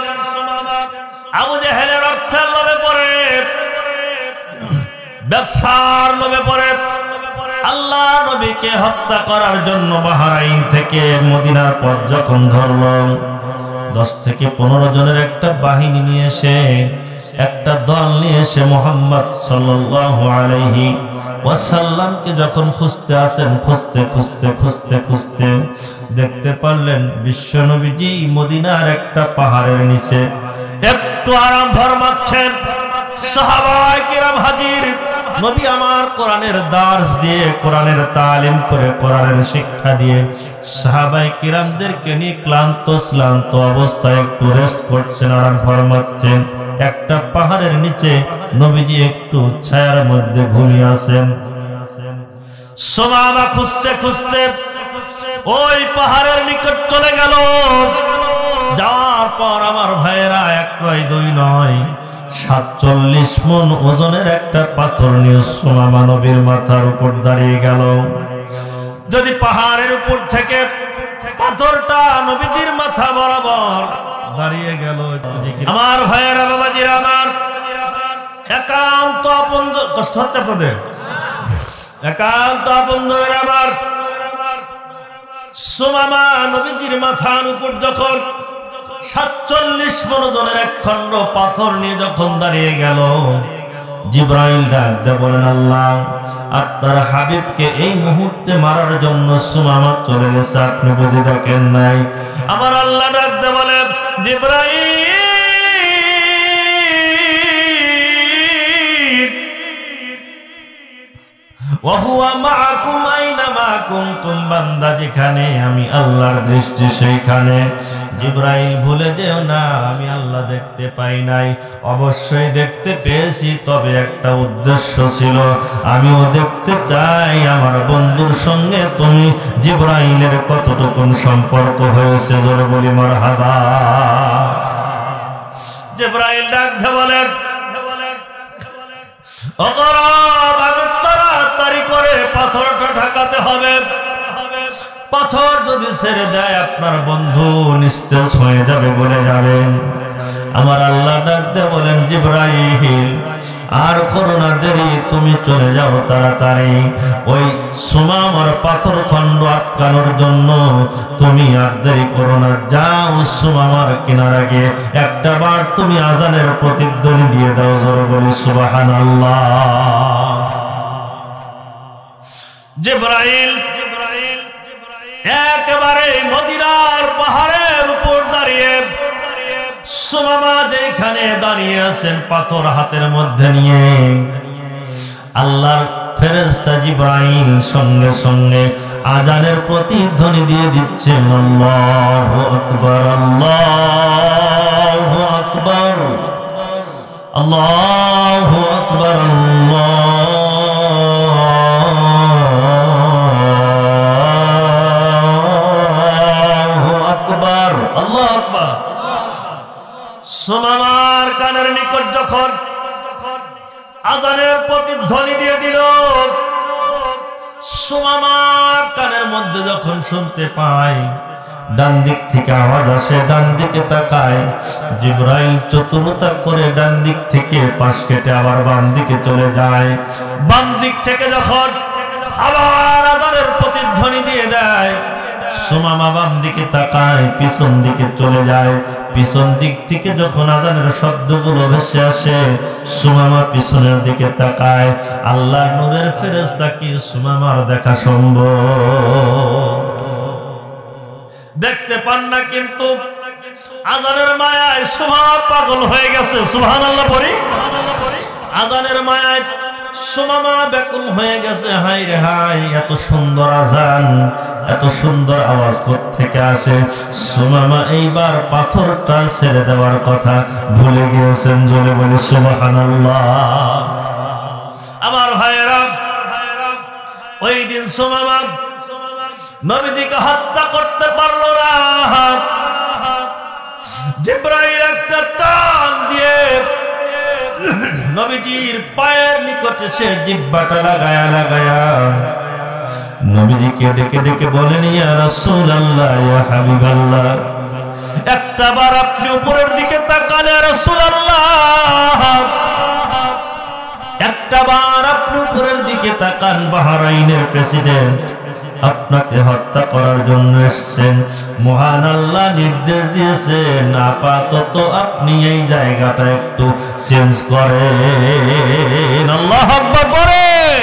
আবু জেহেলের অর্থের লোভে পড়ে, ব্যবসার লোভে পড়ে আল্লাহ নবীকে হত্যা করার জন্য বাহরাইন থেকে মদিনার পথ যখন ধরল, 10 থেকে 15 জনের একটা বাহিনী নিয়ে এসে, একটা দল নিয়ে এসে মুহাম্মদ সাল্লাল্লাহু আলাইহি ওয়াসাল্লামকে যখন খুঁজতে আসেন, খুঁজতে দেখতে পারলেন বিশ্ব নবীজি মদিনার একটা পাহাড়ের নিচে একটু আরাম ফরমাচ্ছেন। সাহাবায়ে কেরাম হাজির। নবী আমার কোরআনের দার্স দিয়ে, কোরআনের তালিম করে, কোরআনের শিক্ষা দিয়ে সাহাবায়ে কিরামদেরকে নিয়ে ক্লান্ত অবস্থায় একটু রেস্ট করছেন, আরাম ফরমাচ্ছেন। একটা পাহাড়ের নিচে নবীজি একটু ছায়ার মধ্যে ঘুমিয়ে আছেন। সুমামা খুঁজতে ওই পাহাড়ের নিকট চলে গেল। যাওয়ার পর আমার ভাইয়েরা 1 নয় 2 নয় 47 মণ ওজনের একটা পাথর নিয়ে সুমামা নবীর মাথার উপর দাঁড়িয়ে গেল। যদি পাহাড়ের উপর থেকে পাথরটা নবীজির মাথা বরাবর দাঁড়িয়ে গেল, আমার ভাইয়েরা, বাবাজিরা আমার, একান্ত আপন, কষ্ট হচ্ছে আপনাদের? একান্ত আপনজনের আমার, সুমামা নবীজির মাথার উপর যখন 47 মণ ওজনের এক খণ্ড পাথর নিয়ে যখন দাঁড়িয়ে গেল, জিবরাইল ডাকতে বলেন, আল্লাহ আপনার হাবিবকে এই মুহূর্তে মারার জন্য সুমামা চলে গেছে, আপনি বুঝে দেখেন নাই? আমার আল্লাহ ডাকতে বলেন, জিবরাইল ওয়া হুয়া মাআকুম আইনামা কুনতুম, বান্দা যেখানে আমি আল্লাহর দৃষ্টি সেইখানে। জিবরাইল ভুলে যেও না, আমি আল্লাহ দেখতে পাই নাই, অবশ্যই দেখতে পেয়েছি, তবে একটা উদ্দেশ্য ছিল, আমিও দেখতে চাই আমার বন্ধুর সঙ্গে তুমি জিবরাইলের কতটুকু সম্পর্ক হয়েছে। জোরে বলি মারহাবা। জিবরাইল ডাকতে বলেন, তাড়াতাড়ি করে পাথরটা ঢাকাতে হবে, পাথর যদি ছেড়ে দেয় আপনার বন্ধু নিস্তেজ হয়ে যাবে, বলে যাবেন। আমার আল্লাহ ডাকতে বলেন, জিবরাইল আর করো না দেরি, তুমি চলে যাও তাড়াতাড়ি, ওই সুমামার পাথর খণ্ড আটকানোর জন্য তুমি আর দেরি করো না, যাও সুমামার কিনারা গিয়ে একটা বার তুমি আজানের প্রতিধ্বনি দিয়ে দাও। জোরে বলি সুবহানাল্লাহ। জিবরাইল একেবারে মদিনার পাহাড়ের উপর দাঁড়িয়ে, সুমামা যেখানে দাঁড়িয়ে আছেন পাথর হাতের মধ্যে নিয়ে, আল্লাহর ফেরেশতা জিবরাইল সঙ্গে সঙ্গে আজানের প্রতিধ্বনি দিয়ে দিচ্ছেন, আল্লাহু আকবার, আল্লাহু আকবার, আল্লাহু আকবার, সুমামার কানের নিকট যখন আজানের প্রতিধ্বনি দিয়ে দিল, সুমামার কানের মধ্যে যখন শুনতে পায়, ডান দিক থেকে আওয়াজ আসে, ডান দিকে তাকায়, জিবরাইল চতুরতা করে ডান দিক থেকে পাশ কেটে আবার বাম দিকে চলে যায়। বাম দিক থেকে যখন আবার আজানের প্রতিধ্বনি দিয়ে দেয়, সুমামা বাম দিকে তাকায়, পিছন দিকে চলে যায়। পিছন দিক থেকে যখন আজানের শব্দগুলো ভেসে আসে, সুমামা পিছনের দিকে তাকায়। আল্লাহর নূরের ফেরেশতা কি সুমামার দেখা সম্ভব? দেখতে পান না, কিন্তু আজানের মায়ায় সুমামা পাগল হয়ে গেছে। সুবহানাল্লাহ পড়ি। আজানের মায়ায় সুমামা ব্যাকুল হয়ে গেছে। হায় রে হায়, এত সুন্দর আজান, এত সুন্দর আওয়াজ কোত্থেকে আসে? সুমামা এইবার পাথরটা ছেড়ে দেওয়ার কথা ভুলে গিয়েছেন। জোরে বলি সুবহানাল্লাহ। আমার ভাইয়েরা, ওই দিন সুমামা নবীজিকে হত্যা করতে পারলো না। জিবরাইল একটা টান দিয়ে নবীজির পায়ের নিকটে সে জিহ্বাটা লাগায়া লাগায়া নবীজিকে ডেকে ডেকে বলেন, ইয়া রাসূলুল্লাহ, ইয়া হাবিবাল্লাহ, একটা বার আপনি উপরের দিকে তাকান, ইয়া রাসূলুল্লাহ, একটা বার আপনি উপরের দিকে তাকান। বাহরাইনের প্রেসিডেন্ট আপনাকে হত্যা করার জন্য এসেছেন। মহান আল্লাহ নির্দেশ দিয়েছেন, আপাতত আপনি এই জায়গাটা একটু চেঞ্জ করেন। আল্লাহু আকবার বলেন।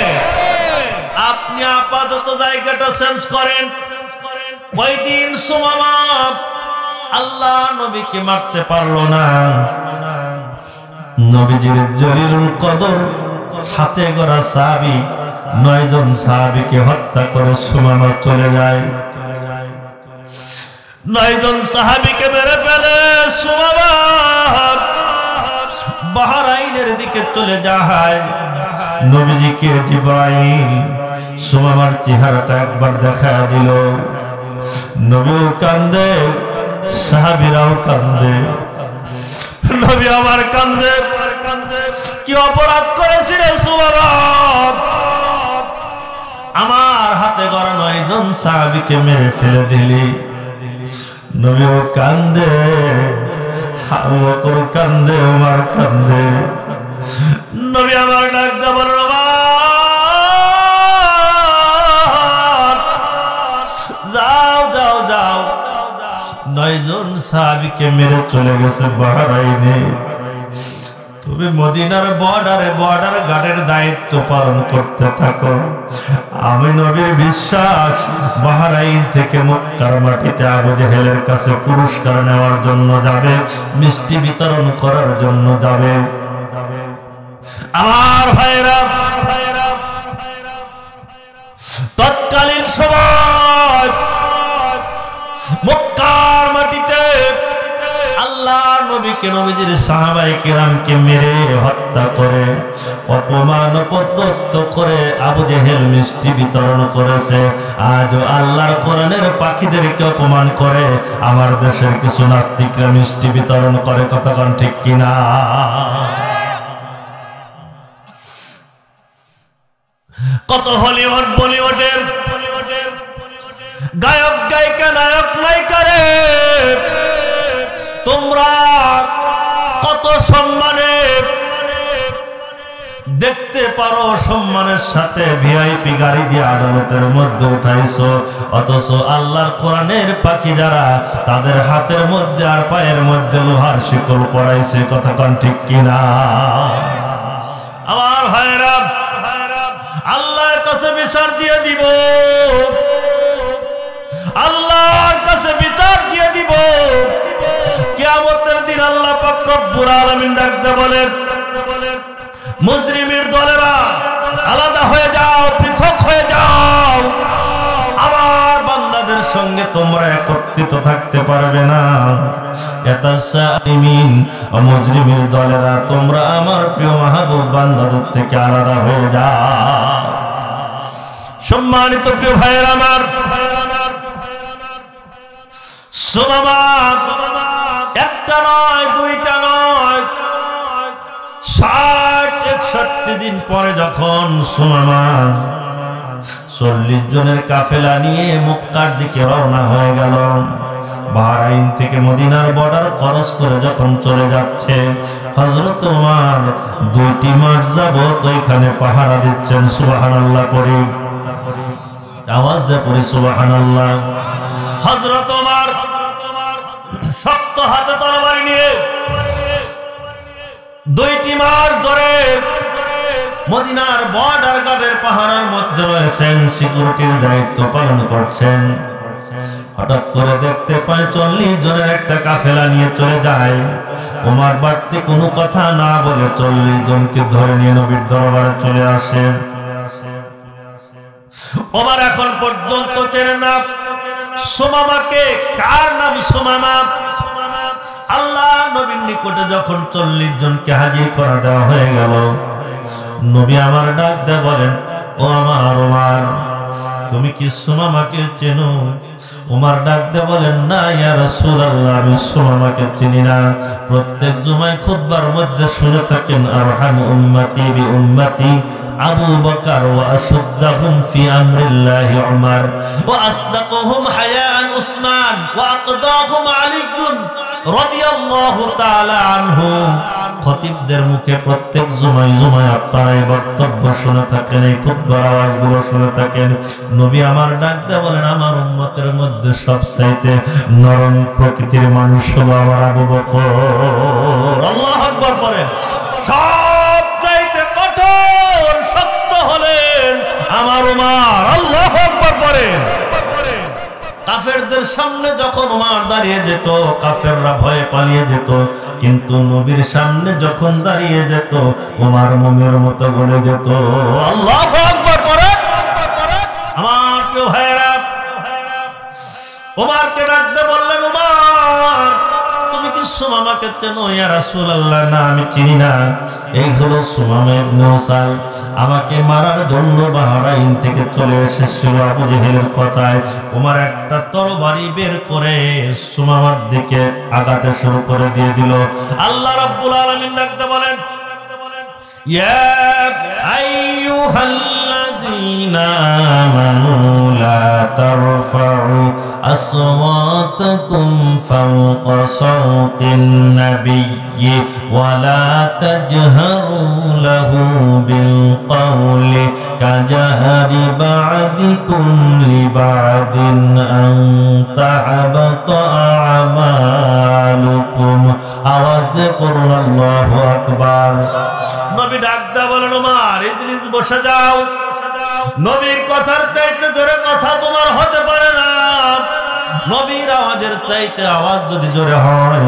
আপনি আপাতত জায়গাটা চেঞ্জ করেন। ওই দিন সুমামা আল্লাহ নবীকে মারতে পারলো না। নবীজির জলিলুল কদর হাতে গড়া সাহাবী 9 জন সাহাবীকে হত্যা করে সুমামা চলে যায়। 9 জন সাহাবীকে মেরে ফেলে সুমামা বাহরাইনের দিকে চলে যায়। নবীজিকে জিবরাইল সুমামার চেহারাটা একবার দেখা দিল। নবীও কান্দে, সাহাবীরাও কান্দে। নবী আমার কান্দে, কি অপরাধ করেছি রে সুমামা? আমার হাতে গড়া 9 জন সাহাবীকে মেরে ফেলে দিলি। নবীও কান্দে, আবু বকর কান্দে, ওমর কান্দে। নবী আমার ডাক দিয়ে বলল, যাও যাও যাও, 9 জন সাহাবীকে মেরে চলে গেছে বাহরাইনে। তুমি মদিনার বর্ডার গার্ডের দায়িত্ব পালন করতে থাকো। আমি নবীর বিশ্বাস, বাহরাইন থেকে মক্কার মাটিতে আবু জেহেলের কাছে পুরস্কার নেওয়ার জন্য যাবে, মিষ্টি বিতরণ করার জন্য যাবে। আমার ভাইরা, তৎকালীন সময় মক্কার মাটিতে আল্লাহর নবীকে নবীজির সাহাবায়ে কেরামকে মেরে হত্যা করে অপমান অপদস্থ করে আবু জেহেল মিষ্টি বিতরণ করেছে। আজও আল্লাহর কোরআনের পাখিদেরকে অপমান করে আমার দেশের কিছু নাস্তিকরা মিষ্টি বিতরণ করে। কতক্ষণ ঠিক কিনা? কত হলিউড বলিউডের গায়ক গায়িকা নায়ক নায়িকারে তোমরা কত সম্মানে দেখতে পারো, সম্মানের সাথে ভিআইপি গাড়ি দিয়ে আদালতের মধ্যে উঠাইছো, অথচ আল্লাহর কোরআনের পাখি যারা তাদের হাতের মধ্যে আর পায়ের মধ্যে লোহার শিকল পরাইছে। কতক্ষণ ঠিক কিনা? আমার ভাইরা, আল্লাহর কাছে বিচার দিয়ে দিব, আল্লাহর কাছে বিচার দিয়ে দিব। কিয়ামতের দিন আল্লাহ পাক রব্বুল আলামিন ডাকতে বলেন, মুজরিমের দলেরা আলাদা হয়ে যাও, পৃথক হয়ে যাও, আমার বান্দাদের সঙ্গে তোমরা একত্রিত থাকতে পারবে না। ইয়াতাসালিমিন, মুজরিমের দলেরা তোমরা আমার প্রিয় মাহবুব বান্দাদের থেকে আলাদা হয়ে যাও। সম্মানিত প্রিয় ভাইয়েরা আমার, সুমামা একটা নয়, দুইটা নয়, 60-61 দিন পরে যখন সুমামা 40 জনের কাফেলা নিয়ে মক্কার দিকে রওনা হয়ে গেল, বাহরাইন থেকে মদিনার বর্ডার ক্রস করে যখন চলে যাচ্ছে, হযরত ওমর 2টি মাস যাবত ওইখানে পাহারা দিচ্ছেন। সুবহানাল্লাহ পড়ি, আওয়াজ দিয়ে পড়ি সুবহানাল্লাহ। হযরত ওমর শক্ত হাতে তরবারি নিয়ে 2টি মাস ধরে মদিনার বর্ডার গার্ডের পাহারার মধ্যে রয়েছেন, সিকিউরিটির দায়িত্ব পালন করছেন। হঠাৎ করে দেখতে পায় 40 জনের একটা কাফেলা নিয়ে চলে যায়। ওমর বাড়তি কোনো কথা না বলে 40 জনকে ধরে নিয়ে নবীর দরবারে চলে আসে। ওমর এখন পর্যন্ত চেনে না সুমামাকে। কার নাম সুমামা? আল্লাহ নবীর নিকটে যখন 40 জনকে হাজির করা দেওয়া হয়ে গেল, নবী আমার ডাক দিয়ে বলেন, ও আমার ওমর, তুমি কি সুমামাকে চেনো? ওমর ডাক দিয়ে বলেন, না ইয়া রাসূলুল্লাহ, আমি সুমামাকে চিনি না। প্রত্যেক জুমায় খুতবার মধ্যে শুনে থাকেন, আরহাম উম্মতি বি উম্মতি আবু বকর ওয়া আশুদ্দাহুম ফি আমরিল্লাহি উমর ওয়া আসদাকুহুম হায়ান উসমান ওয়া আকদাহুম আলী রাদিয়াল্লাহু তাআলা আনহু। খতিবদের মুখে প্রত্যেক জুমায় আপনারা এই বক্তব্য শুনে থাকেন, এই খুতবার আওয়াজগুলো শুনে থাকেন। নবী আমার ডাক দিয়ে বলেন, আমার উম্মতের মধ্যে সবচাইতে নরম প্রকৃতির মানুষ হলো আমার আবু বকর। আল্লাহু আকবার বলেন। সবচাইতে কঠোর শক্ত হলেন আমার উমর। আল্লাহু আকবার বলেন। কাফেরদের সামনে যখন ওমর দাঁড়িয়ে যেত, কাফেররা ভয়ে পালিয়ে যেত, কিন্তু নবীর সামনে যখন দাঁড়িয়ে যেত, ওমর মোমের মতো বলে যেত। আল্লাহু আকবার বলেন। আমার প্রিয় ভাইরা, ওমরকে ডাকতে বললেন, ওমর, তুমি কি সুমামাকে চেনো? ইয়া রাসূলুল্লাহ, না আমি চিনি না। এই হলো সুমামা ইবনে উসাল, আমাকে মারার জন্য বাহরাইন থেকে চলে এসেছিল আবু জেহেলের কথায়। ওমর একটা তরবারি বের করে সুমামার দিকে আঘাতে শুরু করে দিয়ে দিল। আল্লাহ রাব্বুল আলামিন ডাকতে বলেন, ইয়া আইয়ুহাল্লাযীনা আমানু লা তারফাউ আসওয়াতাকুম ফাওকা সাওতিন নাবিয়্যি ওয়া লা তাজহারু লাহু বিল কওলি কাজাহরি বা'দিকুম লিবা'দিন আন তাহবাতা আমালুকুম। আওয়াজ দিয়ে পড়ুন আল্লাহু আকবার। নবী ডাকদা বলেন, ওমর ইজলিস, বসে যাও। নবীর কথার চাইতে জোরে কথা তোমার হতে পারে না। নবীর আওয়াজের চাইতে আওয়াজ যদি জোরে হয়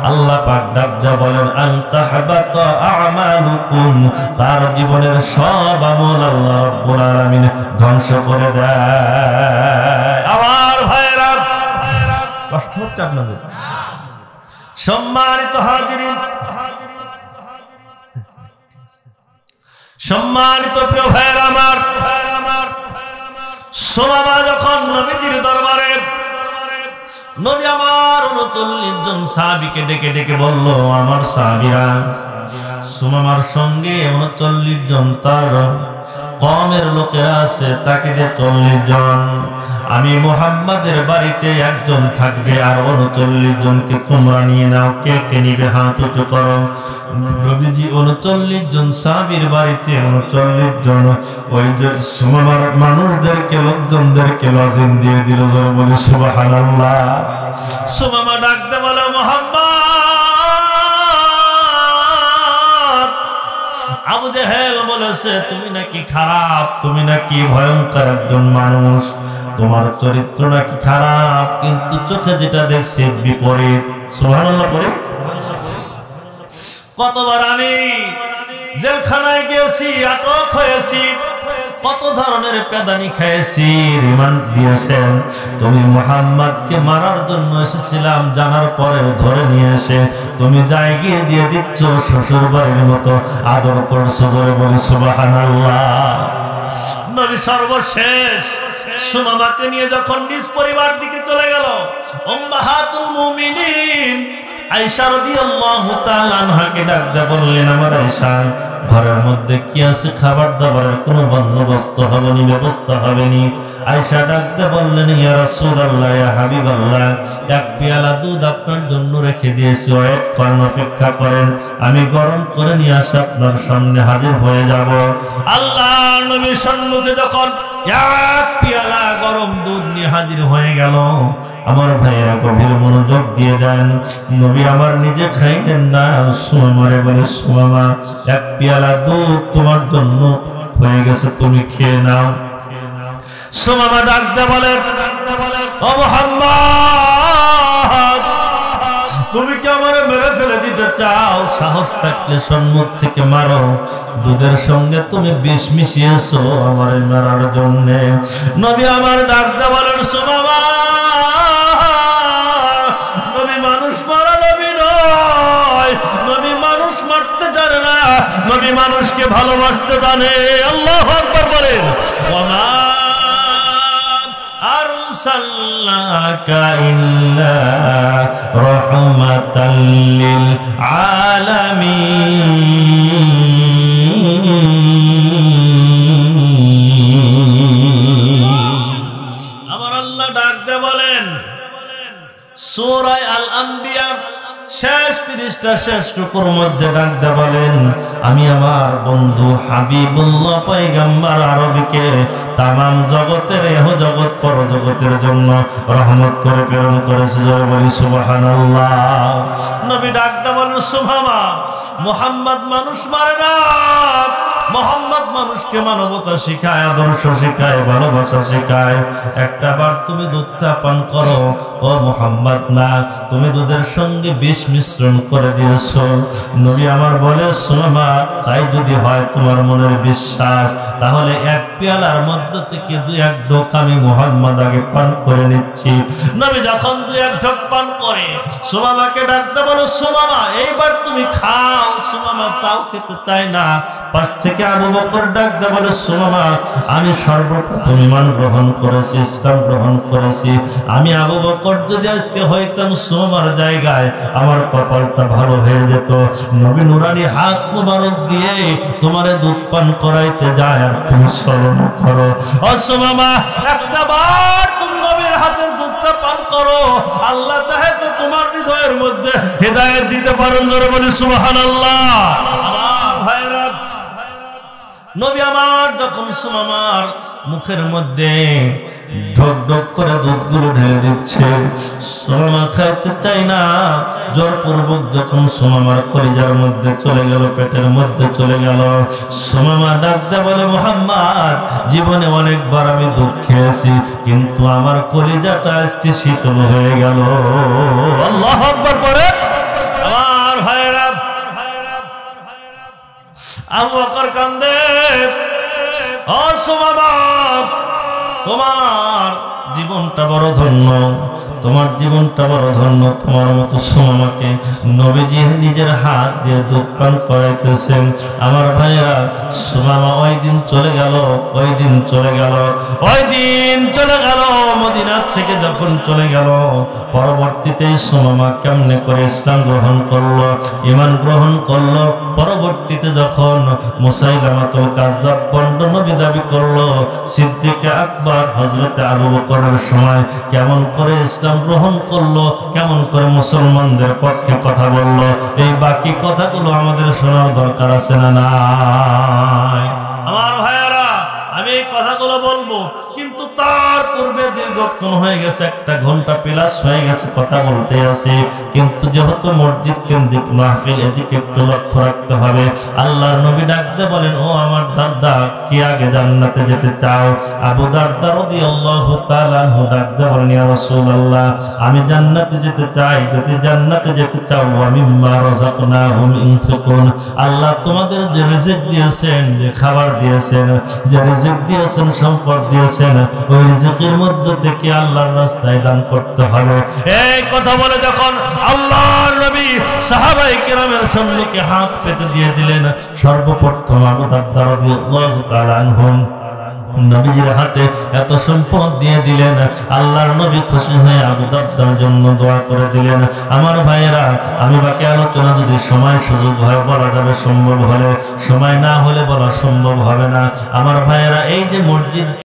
আল্লাহ পাক ডাক দিয়ে বলেন আনতাহবাতা আমালুকুম, তার জীবনের সব আমল আল্লাহ রাব্বুল আলামিন ধ্বংস করে দেয়। আমার ভাইরা কষ্ট হচ্ছে আপনাদের? সম্মানিত হাজিরিন, সম্মানিত প্রিয় ভাইরা আমার, সুমামা যখন নবীজির দরবারে নবী আমার 39 জন সাহাবীকে ডেকে ডেকে বলল, আমার সাহাবীরা সুমামার সঙ্গে 39 জন তার কওমের লোকেরা আছে, তাকে দিয়ে 40 জন, আমি মুহাম্মাদের বাড়িতে একজন থাকবে আর 39 জনকে তোমরা নিয়ে নাও। কে কে নিবে হাত উঁচু করো। নবীজি 39 জন সাহাবীর বাড়িতে 39 জন ওই যে সুমামার মানুষদেরকে লোকজনদেরকে লজিন দিয়ে দিল। জোরে বলি সুবহানাল্লাহ। সুমামা ডাকতে বলে, মুহাম্মদ, আবু জেহেল বলেছে তুমি নাকি খারাপ, তুমি নাকি ভয়ঙ্কর একজন মানুষ, তোমার চরিত্র নাকি খারাপ, কিন্তু চোখে যেটা দেখছে বিপরীত। সুবহানাল্লাহ পড়ে। কতবার আমি জেলখানায় গিয়েছি, আটক হয়েছি, কত ধরনের পেদানি খেয়েছি, রিমান্ড দিয়েছেন। তুমি মুহাম্মদকে মারার জন্য এসেছিলাম, জানার পরেও ধরে নিয়ে এসে তুমি জায়গিয়ে দিয়ে দিচ্ছ, শ্বশুর বাড়ির মতো আদর করছো। জোরে বলি সুবহানাল্লাহ। নবী সর্বশেষ সুমামাকে নিয়ে যখন নিজ পরিবার দিকে চলে গেল, উম্মাহাতুল মুমিনিন আয়েশা রাদিয়াল্লাহু তাআলা আনহাকে ডাকতে বললেন, আমার আয়েশা, ঘরের মধ্যে কি আছে? খাবার দাবারের কোনো বন্দোবস্ত হবেনি, ব্যবস্থা হবেনি? আয়েশা ডাকতে বললেন, ইয়া রাসূলুল্লাহ, ইয়া হাবিবাল্লাহ, এক পেয়ালা দুধ আপনার জন্য রেখে দিয়েছি, ওয়েট করেন, অপেক্ষা করেন, আমি গরম করে নিয়ে আসে আপনার সামনে হাজির হয়ে যাব। আল্লাহর নবীর সম্মুখে যখন এক পেয়ালা গরম দুধ নিয়ে হাজির হয়ে গেল, আমার ভাইয়েরা গভীর মনোযোগ দিয়ে দেন। নবী আমার নিজে খাইলেন না, সুমামারে বলে, সুমামা, এক পেয়ালা দুধ তোমার জন্য হয়ে গেছে, তুমি খেয়ে নাও। সুমামা ডাকতে বলে, ও মুহাম্মদ, তুমি কি আমারে মেরে ফেলে দিতে চাও? সাহস থাকলে সম্মুখ থেকে মারো। দুধের সঙ্গে তুমি বিষ মিশিয়েছো আমারে মারার জন্য। নবী আমার ডাকতে বলেন, সুমামা, নবী মানুষ মারা নবী নয়, নবী মানুষ মারতে জানে না, নবী মানুষকে ভালোবাসতে জানে। আল্লাহু আকবার বলেন। ওয়া আরসালনাকা ইল্লা রাহমাতাল লিল আলামিন। আমার আল্লাহ ডাক দে বলেন সূরা আল আম্বিয়া শেষ পৃষ্ঠা শেষ টুকুর মধ্যে ডাক দে বলেন, আমি আমার বন্ধু হাবিবুল্লাহ পয়গম্বর আরবীকে তামাম জগতের, এহ জগৎ পর জগতের জন্য রহমত করে প্রেরণ করেছে। জোরে বলি সুবহানাল্লাহ। নবী ডাক দে বলেন, সুবহানা, মুহাম্মদ মানুষ মারে না, মুহাম্মদ মানুষকে মানবতা শিখায়, আদর্শ শিখায়, ভালোবাসা শিখায়। একটা বার তুমি দুধটা পান করো, ও মুহাম্মদ না, তুমি দুধের সঙ্গে বিষ মিশ্রণ করে দিয়েছো। নবী আমার বলে, সুমামা, তাই যদি হয় তোমার মনের বিশ্বাস, তাহলে এক পেয়ালার মধ্য থেকে 2-1 ঢোক আমি মুহাম্মদ আগে পান করে নিচ্ছি। নবী যখন 2-1 ঢোক পান করে সুমামাকে ডাকতে বলো, সুমামা, এইবার তুমি খাও। সুমামা তাও খেতে চায় না। পাশ থেকে আবু বকর ডাকতে বলে, সুমামা, আমি সর্বপ্রথম ঈমান গ্রহণ করেছি, ইসলাম গ্রহণ করেছি। আমি আবু বকর যদি আজকে হইতাম সুমামার জায়গায়, আমার কপালটা ভালো হয়ে যেত। নবী নুরানি হাত মুবারক দিয়ে তোমারে দুধ পান করাইতে যায়, আর তুমি ছলনা করো। ও সুমামা, একটা বার তুমি নবীর হাতের দুধটা পান করো, আল্লাহ চাহে তো তোমার হৃদয়ের মধ্যে হেদায়েত দিতে পারেন। জোরে বলি সুবহানাল্লাহ। আমার ভাইরা, নবী আমার যখন সুমামার মুখের মধ্যে ঢক ঢক করে দুধগুলো ঢেলে দিচ্ছে, সুমামা খাইতে চাই না, জোরপূর্বক যখন সুমামার কলিজার মধ্যে চলে গেল, পেটের মধ্যে চলে গেল, সুমামা ডাকতে বলে, মুহাম্মদ, জীবনে অনেকবার আমি দুধ খেয়েছি, কিন্তু আমার কলিজাটা আজকে শীতল হয়ে গেল। আল্লাহু আকবার পড়ে। আমার ভাইরা, আবু বকর কান্দে, ও সুমামা, তোমার জীবনটা বড় ধন্য, তোমার জীবনটা বড় ধন্য, তোমার মতো সুমামাকে নবীজি নিজের হাত দিয়ে দুধ পান করাইতেছেন। আমার ভাইয়েরা, সুমামা ওই দিন চলে গেল, ওই দিন চলে গেল, ওই দিন চলে গেল, মদিনার থেকে যখন চলে গেল, পরবর্তীতে সুমামা কেমনে করে ইসলাম গ্রহণ করলো, ঈমান গ্রহণ করলো, পরবর্তীতে যখন মুসাইলামাতুল কাযযাব পণ্ড নবী দাবি করলো, সিদ্দিক আকবর হযরতে আবু বকরের সময় কেমন করে ইসলাম গ্রহণ করলো, কেমন করে মুসলমানদের পক্ষে কথা বললো, এই বাকি কথাগুলো আমাদের শোনার দরকার আছে না নাই? আমার ভাইয়েরা, আমি এই কথাগুলো বলবো, কিন্তু তার পূর্বে দীর্ঘক্ষণ হয়ে গেছে, 1 ঘন্টা প্লাস হয়ে গেছে কথা বলতে আছে, কিন্তু যেহেতু মসজিদ কেন্দ্রিক মাহফিল, এদিকে একটু লক্ষ্য রাখতে হবে। আল্লাহর নবী ডাকতে বলেন, ও আমার দাদা, কি আগে জান্নাতে যেতে চাও? আবু দারদা রাদিয়াল্লাহু তাআলা আনহু ডাকতে বলেন, ইয়া রাসূলুল্লাহ, আমি জান্নাতে যেতে চাই। যদি জান্নাতে যেতে চাও, আমি মিম্মা রাযাকনাহুম ইনফিকুন, আল্লাহ তোমাদের যে রিজিক দিয়েছেন, যে খাবার দিয়েছেন, যে রিজিক দিয়েছেন, সম্পদ দিয়েছেন, ওই রিজিকের মধ্য থেকে আল্লাহর রাস্তায় দান করতে হবে। এই কথা বলে যখন আল্লাহর নবী সাহাবায়ে কেরামের সম্মুখে হাত পেতে দিয়ে দিলেন, সর্বপ্রথম আবু দারদা রাদিয়াল্লাহু তাআলা আনহু নবীজির হাতে এত সম্পদ দিয়ে দিলেন, আল্লাহর নবী খুশি হয়ে আবু দারদার জন্য দোয়া করে দিলেন। আমার ভাইয়েরা, আমি বাকি আলোচনা যদি সময় সুযোগ হয় বলা যাবে, সম্ভব হলে, সময় না হলে বলা সম্ভব হবে না। আমার ভাইয়েরা, এই যে মসজিদ